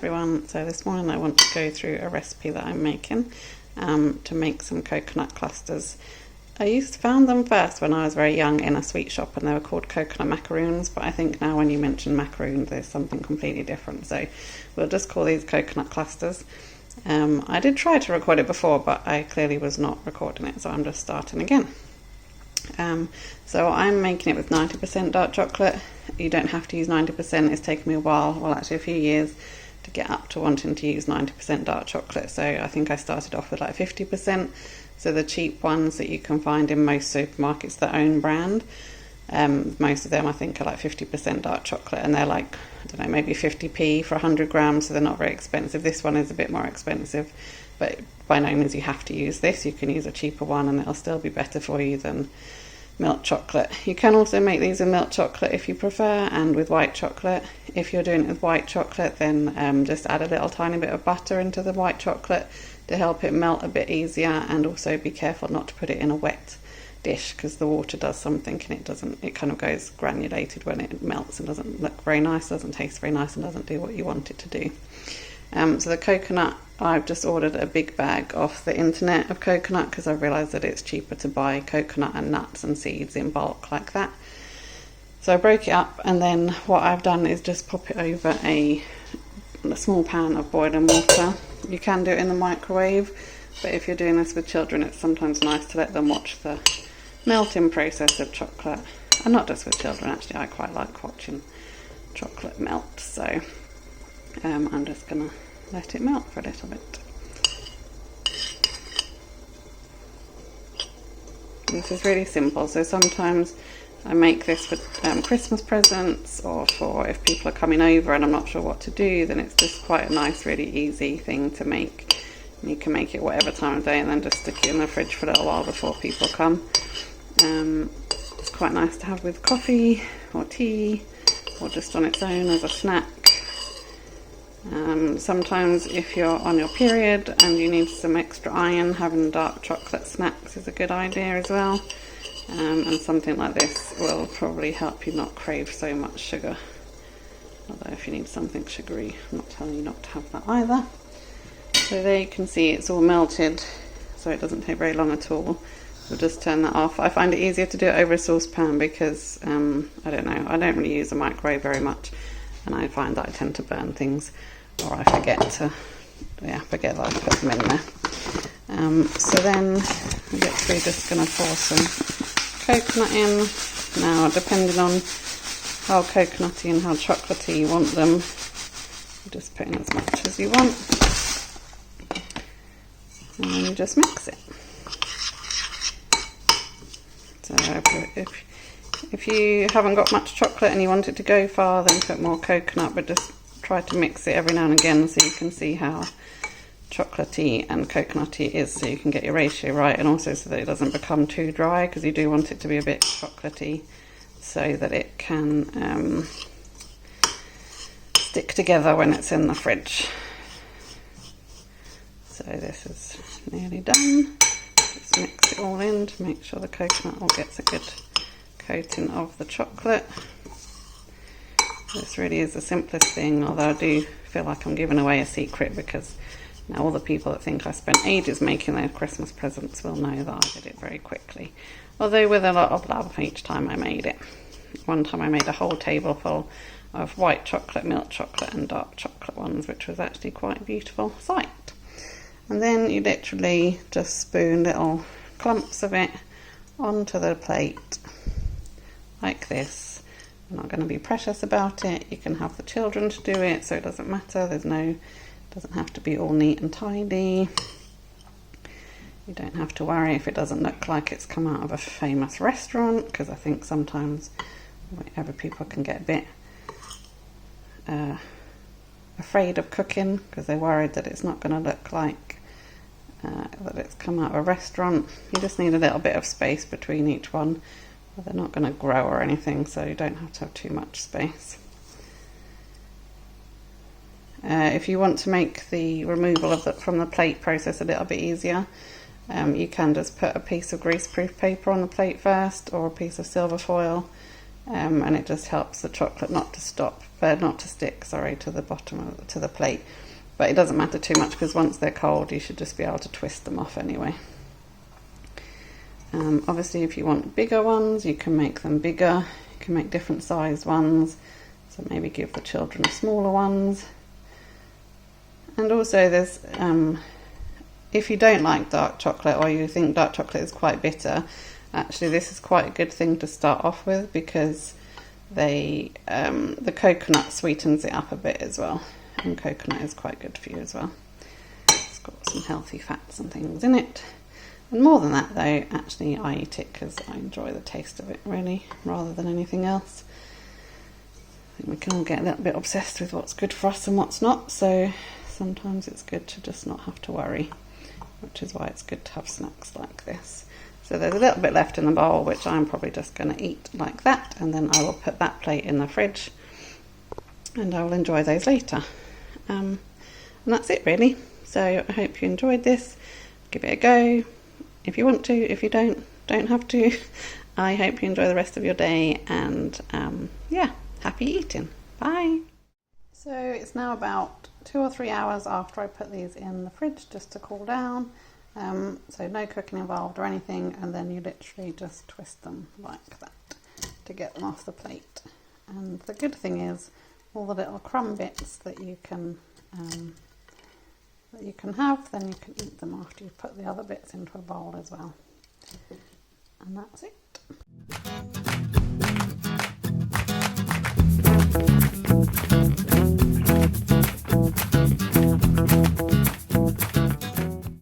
everyone. So this morning I want to go through a recipe that I'm making to make some coconut clusters. I found them first when I was very young in a sweet shop, and they were called coconut macaroons, but I think now when you mention macaroons there's something completely different, so we'll just call these coconut clusters. I did try to record it before, but I clearly was not recording it, so I'm just starting again. So I'm making it with 90% dark chocolate. You don't have to use 90%. It's taken me a while, well actually a few years, to get up to wanting to use 90% dark chocolate. So I think I started off with like 50%. So the cheap ones that you can find in most supermarkets, their own brand, most of them I think are like 50% dark chocolate, and they're like, I don't know, maybe 50p for 100 grams, so they're not very expensive. This one is a bit more expensive, but by no means you have to use this. You can use a cheaper one and it'll still be better for you than milk chocolate. You can also make these with milk chocolate if you prefer, and with white chocolate. If you're doing it with white chocolate, then just add a little tiny bit of butter into the white chocolate to help it melt a bit easier, and also be careful not to put it in a wet dish because the water does something and it kind of goes granulated when it melts and doesn't look very nice, doesn't taste very nice, and doesn't do what you want it to do. So the coconut, I've just ordered a big bag off the internet of coconut because I've realised that it's cheaper to buy coconut and nuts and seeds in bulk like that. So I broke it up, and then what I've done is just pop it over a small pan of boiling water. You can do it in the microwave, but if you're doing this with children, it's sometimes nice to let them watch the melting process of chocolate. And not just with children, actually, I quite like watching chocolate melt. So I'm just going to let it melt for a little bit. This is really simple, so sometimes I make this for Christmas presents, or for if people are coming over and I'm not sure what to do, then it's just quite a nice, really easy thing to make. You can make it whatever time of day and then just stick it in the fridge for a little while before people come. It's quite nice to have with coffee or tea, or just on its own as a snack. Sometimes if you're on your period and you need some extra iron, having dark chocolate snacks is a good idea as well. And something like this will probably help you not crave so much sugar. Although if you need something sugary, I'm not telling you not to have that either. So there you can see it's all melted, so it doesn't take very long at all. We'll just turn that off. I find it easier to do it over a saucepan because, I don't know, I don't really use a microwave very much, and I find that I tend to burn things, or I forget that I put them in there. So then we're just going to pour some coconut in. Now, depending on how coconutty and how chocolatey you want them, you just put in as much as you want, and then you just mix it. So if you haven't got much chocolate and you want it to go far, then put more coconut, but just try to mix it every now and again so you can see how chocolatey and coconutty it is, so you can get your ratio right, and also so that it doesn't become too dry, because you do want it to be a bit chocolatey so that it can stick together when it's in the fridge. So this is nearly done. Just mix it all in to make sure the coconut all gets a good coating of the chocolate. This really is the simplest thing, although I do feel like I'm giving away a secret, because now all the people that think I spent ages making their Christmas presents will know that I did it very quickly. Although with a lot of love each time I made it. One time I made a whole table full of white chocolate, milk chocolate and dark chocolate ones, which was actually quite a beautiful sight. And then you literally just spoon little clumps of it onto the plate like this. I'm not going to be precious about it. You can have the children to do it, so it doesn't matter. Doesn't have to be all neat and tidy. You don't have to worry if it doesn't look like it's come out of a famous restaurant, because I think sometimes whenever people can get a bit afraid of cooking because they're worried that it's not going to look like that it's come out of a restaurant. You just need a little bit of space between each one, but they're not going to grow or anything, so you don't have to have too much space. If you want to make the removal from the plate process a little bit easier, you can just put a piece of greaseproof paper on the plate first, or a piece of silver foil, and it just helps the chocolate not to stick, to the bottom to the plate. But it doesn't matter too much because once they're cold, you should just be able to twist them off anyway. Obviously, if you want bigger ones, you can make them bigger. You can make different sized ones. So maybe give the children smaller ones. And also there's, if you don't like dark chocolate or you think dark chocolate is quite bitter, actually this is quite a good thing to start off with because the coconut sweetens it up a bit as well. And coconut is quite good for you as well. It's got some healthy fats and things in it. And more than that though, actually I eat it because I enjoy the taste of it really, rather than anything else. I think we can all get a little bit obsessed with what's good for us and what's not, so sometimes it's good to just not have to worry, which is why it's good to have snacks like this. So there's a little bit left in the bowl, which I'm probably just going to eat like that, and then I will put that plate in the fridge and I will enjoy those later. And that's it really. So I hope you enjoyed this. Give it a go if you want to. If you don't have to. I hope you enjoy the rest of your day, and yeah, happy eating. Bye. So it's now about 2 or 3 hours after I put these in the fridge just to cool down. So no cooking involved or anything, and then you literally just twist them like that to get them off the plate. And the good thing is all the little crumb bits that you can have, then you can eat them after you put the other bits into a bowl as well. And that's it.